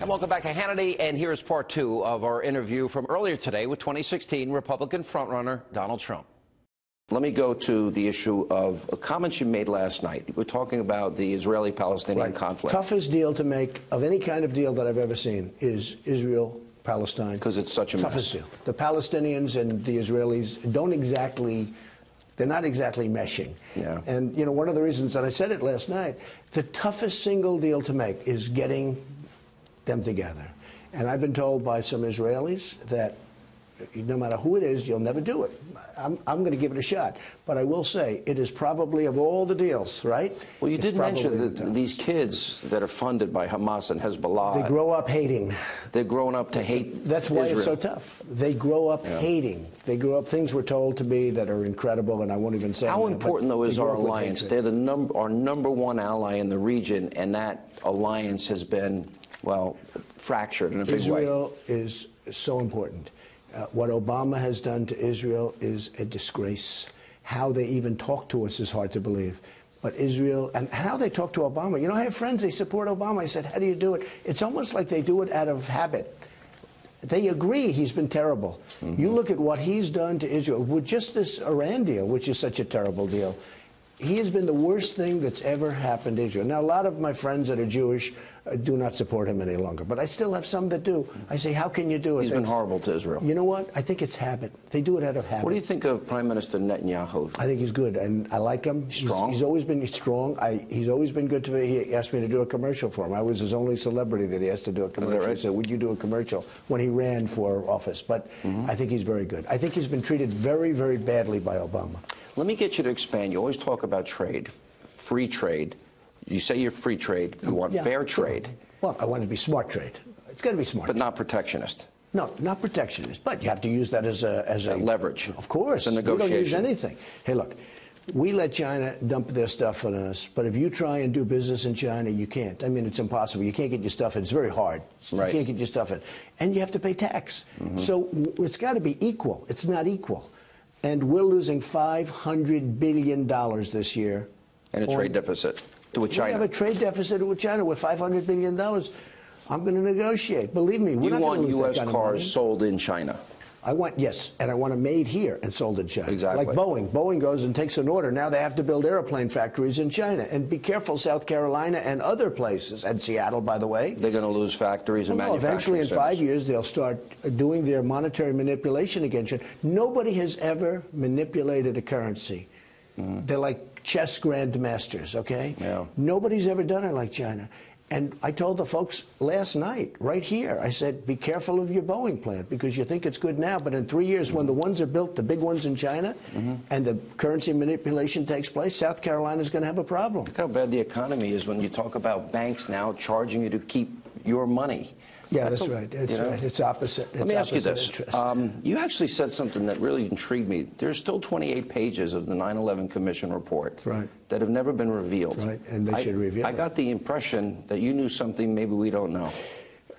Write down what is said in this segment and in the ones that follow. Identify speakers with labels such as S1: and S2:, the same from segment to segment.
S1: And welcome back to Hannity, and here's part two of our interview from earlier today with 2016 Republican frontrunner Donald Trump. Let me go to the issue of comments you made last night. We're talking about the Israeli-Palestinian conflict.
S2: Toughest deal to make of any kind of deal that I've ever seen is Israel-Palestine.
S1: Because it's such a mess.
S2: Toughest deal. The Palestinians and the Israelis don't exactly, they're not exactly meshing.
S1: Yeah.
S2: And, you know, one of the reasons that I said it last night, the toughest single deal to make is getting them together. And I've been told by some Israelis that no matter who it is, you'll never do it. I'm going to give it a shot. But I will say, it is probably of all the deals, right?
S1: Well, you did mention that these kids that are funded by Hamas and Hezbollah.
S2: They grow up hating.
S1: They're growing up to hate
S2: That's why
S1: Israel.
S2: It's so tough. They grow up hating. They grow up, things were told to me that are incredible, and I won't even say
S1: How
S2: them,
S1: important, though, is our alliance? They're our number one ally in the region, and that alliance has been, well, fractured in a big way.
S2: Israel is so important. What Obama has done to Israel is a disgrace. How they even talk to us is hard to believe. But Israel, and how they talk to Obama. You know, I have friends, they support Obama. I said, how do you do it? It's almost like they do it out of habit. They agree he's been terrible. You look at what he's done to Israel with just this Iran deal, which is such a terrible deal. He has been the worst thing that's ever happened to Israel. Now, a lot of my friends that are Jewish do not support him any longer, but I still have some that do. I say, how can you do it?
S1: He's been horrible to Israel.
S2: You know what? I think it's habit. They do it out of habit.
S1: What do you think of Prime Minister Netanyahu?
S2: I think he's good, and I like him.
S1: Strong?
S2: He's always been strong. He's always been good to me. He asked me to do a commercial for him. I was his only celebrity that he asked to do a commercial.
S1: Right?
S2: He said, would you do a commercial when he ran for office? But I think he's very good. I think he's been treated very, very badly by Obama.
S1: Let me get you to expand. You always talk about trade, free trade. You say you're free trade. You want fair trade.
S2: Well, I want it to be smart trade. It's got to be smart.
S1: But not protectionist.
S2: No, not protectionist. But you have to use that as a
S1: leverage.
S2: Of course.
S1: It's a negotiation.
S2: We don't use anything. Hey, look, we let China dump their stuff on us, but if you try and do business in China, you can't. I mean, it's impossible. You can't get your stuff in. It's very hard.
S1: Right.
S2: You can't get your stuff in. And you have to pay tax. So it's got to be equal. It's not equal. And we're losing $500 billion this year.
S1: And a trade deficit with China.
S2: We have a trade deficit with China with $500 billion. I'm going to negotiate. Believe me, we're not going to lose that kind of money.
S1: You want U.S. cars sold in China?
S2: I want, yes, and I want them made here and sold in China.
S1: Exactly.
S2: Like Boeing. Boeing goes and takes an order. Now they have to build airplane factories in China. And be careful, South Carolina and other places, and Seattle, by the way.
S1: They're going to lose factories and manufacturing
S2: eventually, in 5 years, they'll start doing their monetary manipulation against you. Nobody has ever manipulated a currency. They're like chess grandmasters, okay?
S1: Yeah.
S2: Nobody's ever done it like China. And I told the folks last night, right here, I said, be careful of your Boeing plant, because you think it's good now, but in 3 years, when the ones are built, the big ones in China, and the currency manipulation takes place, South Carolina's going to have a problem.
S1: Look how bad the economy is when you talk about banks now charging you to keep your money.
S2: Yeah, that's right. It's opposite.
S1: Let me ask you this. You actually said something that really intrigued me. There's still 28 pages of the 9/11 Commission report that have never been revealed.
S2: Right, and they should reveal it.
S1: I got the impression that you knew something maybe we don't know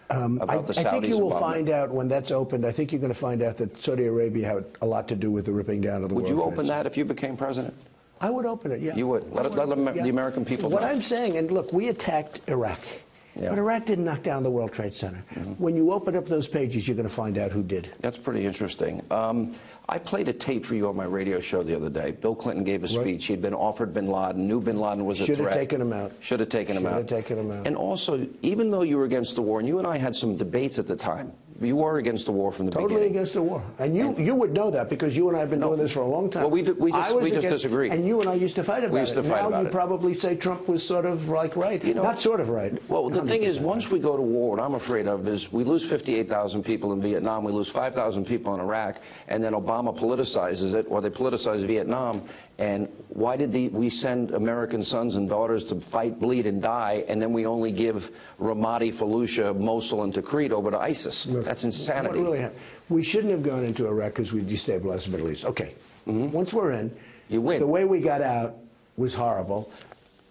S1: about the Saudis.
S2: I think you will find out when that's opened. I think you're going to find out that Saudi Arabia had a lot to do with the ripping down of the World Trade Center.
S1: Would you open that if you became president?
S2: I would open it, yeah.
S1: You would? Let the American people know.
S2: What I'm saying, and look, we attacked Iraq. But Iraq didn't knock down the World Trade Center. When you open up those pages, you're going to find out who did.
S1: That's pretty interesting. I played a tape for you on my radio show the other day. Bill Clinton gave a speech. He'd been offered bin Laden, knew bin Laden was a threat.
S2: Should have taken him out.
S1: Should have taken him out.
S2: Should have taken him out.
S1: And also, even though you were against the war, and you and I had some debates at the time, you were against the war from the beginning.
S2: Totally against the war. And you would know that, because you and I have been doing this for a long time.
S1: Well, we just disagree.
S2: And you and I used to fight about it.
S1: We used to fight about it.
S2: Now you probably say Trump was sort of like right. You know, not sort of right.
S1: Well, the thing is, once we go to war, what I'm afraid of is we lose 58,000 people in Vietnam, we lose 5,000 people in Iraq, and then Obama politicizes it, or they politicize Vietnam. And why did we send American sons and daughters to fight, bleed, and die, and then we only give Ramadi, Fallujah, Mosul, and Tikrit over to ISIS? Look, that's insanity.
S2: We shouldn't have gone into Iraq because we destabilized the Middle East. Okay. Once we're in,
S1: you win.
S2: The way we got out was horrible.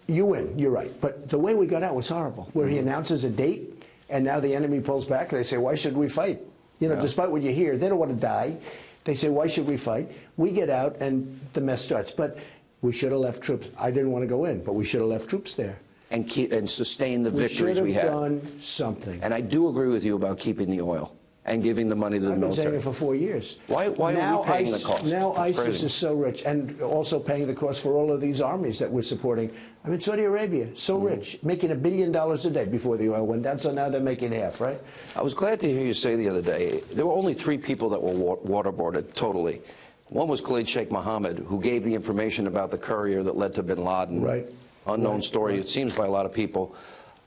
S2: You win. You're right. But the way we got out was horrible, where he announces a date, and now the enemy pulls back. They say, why should we fight? You know, despite what you hear, they don't want to die. They say, why should we fight? We get out, and the mess starts. But we should have left troops. I didn't want to go in, but we should have left troops there.
S1: and sustain the victories we
S2: should have
S1: had.
S2: done something.
S1: And I do agree with you about keeping the oil and giving the money to the
S2: I've been
S1: military.
S2: saying it for 4 years.
S1: Why are we paying the cost?
S2: Now
S1: It's
S2: ISIS
S1: crazy.
S2: is so rich, and also paying the cost for all of these armies that we're supporting. I mean, Saudi Arabia, so rich, making $1 billion a day before the oil went down, so now they're making half, right?
S1: I was glad to hear you say the other day, there were only 3 people that were waterboarded totally. One was Khalid Sheikh Mohammed, who gave the information about the courier that led to bin Laden.
S2: Right.
S1: Unknown story,
S2: Right.
S1: it seems, by a lot of people.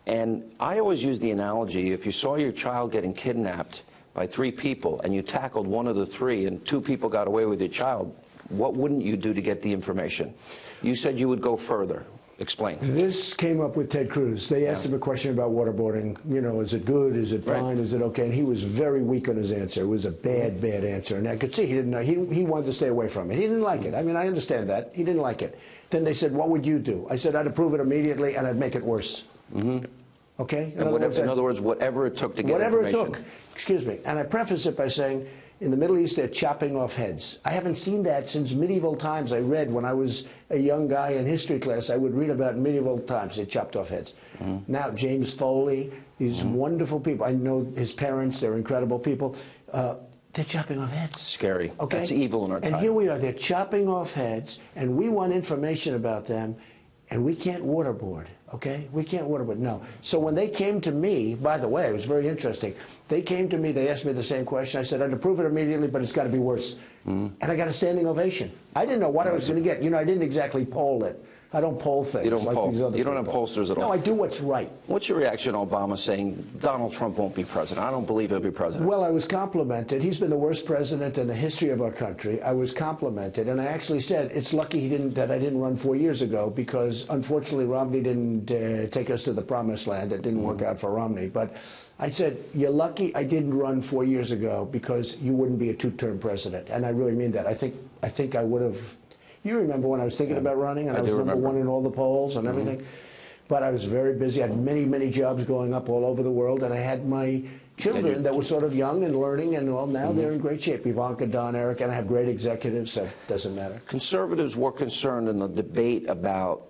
S1: And I always use the analogy, if you saw your child getting kidnapped by 3 people and you tackled one of the 3 and 2 people got away with your child, what wouldn't you do to get the information? You said you would go further. Explain.
S2: This came up with Ted Cruz. They asked him a question about waterboarding. You know, is it good? Is it fine? Is it okay? And he was very weak on his answer. It was a bad, bad answer. And I could see he didn't know. He wanted to stay away from it. He didn't like it. I mean, I understand that. He didn't like it. Then they said, what would you do? I said, I'd approve it immediately and I'd make it worse. Okay?
S1: In other words, whatever it took to get
S2: whatever
S1: information.
S2: it took. Excuse me. And I preface it by saying, in the Middle East, they're chopping off heads. I haven't seen that since medieval times. I read when I was a young guy in history class, I would read about medieval times. They chopped off heads. Now, James Foley, these wonderful people. I know his parents. They're incredible people. They're chopping off heads.
S1: Scary.
S2: Okay?
S1: That's evil in our time.
S2: And here we are. They're chopping off heads, and we want information about them, and we can't waterboard. Okay? We can't waterboard. No. So when they came to me, by the way, it was very interesting. They came to me, they asked me the same question. I said, I'd approve it immediately, but it's got to be worse. And I got a standing ovation. I didn't know what I was going to get. You know, I didn't exactly poll it. I don't poll things.
S1: You don't
S2: like
S1: poll.
S2: these other
S1: You don't have
S2: people.
S1: pollsters at all.
S2: No, I do what's right.
S1: What's your reaction to Obama saying Donald Trump won't be president? I don't believe he'll be president.
S2: Well, I was complimented. He's been the worst president in the history of our country. I was complimented, and I actually said it's lucky that I didn't run 4 years ago, because unfortunately Romney didn't take us to the promised land. It didn't work out for Romney. But I said, you're lucky I didn't run 4 years ago, because you wouldn't be a 2-term president. And I really mean that. I think I would have. You remember when I was thinking about running, and I was number 1 in all the polls and everything? But I was very busy. I had many, many jobs going up all over the world, and I had my children that were sort of young and learning, and well, now they're in great shape. Ivanka, Don, Eric, and I have great executives, so it doesn't matter.
S1: Conservatives were concerned in the debate about,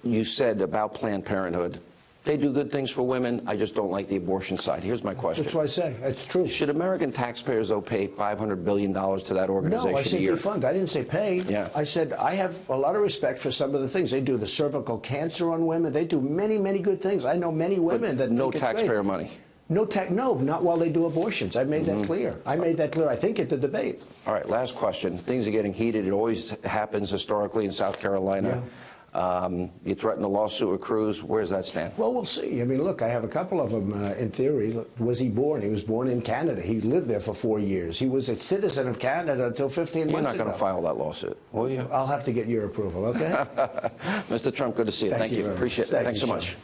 S1: you said, about Planned Parenthood. They do good things for women. I just don't like the abortion side. Here's my question.
S2: That's what I say. It's true.
S1: Should American taxpayers, though, pay $500 billion to that organization
S2: No, I
S1: a
S2: said
S1: year?
S2: defund. I didn't say pay.
S1: Yeah.
S2: I said I have a lot of respect for some of the things. They do the cervical cancer on women. They do many, many good things. I know many women that
S1: no
S2: think it's
S1: taxpayer
S2: great.
S1: money.
S2: No, not while they do abortions. I made that clear. I made that clear, I think, at the debate.
S1: All right, last question. Things are getting heated. It always happens historically in South Carolina. You threatened a lawsuit with Cruz. Where does that stand?
S2: Well, we'll see. I mean, look, I have a couple of them in theory. Look, was he born? He was born in Canada. He lived there for 4 years. He was a citizen of Canada until 15 months ago.
S1: You're not going to file that lawsuit, will you?
S2: I'll have to get your approval, okay?
S1: Mr. Trump, good to see you. Thank you.
S2: very
S1: Appreciate
S2: much.
S1: it. Thanks so
S2: Sean.
S1: much.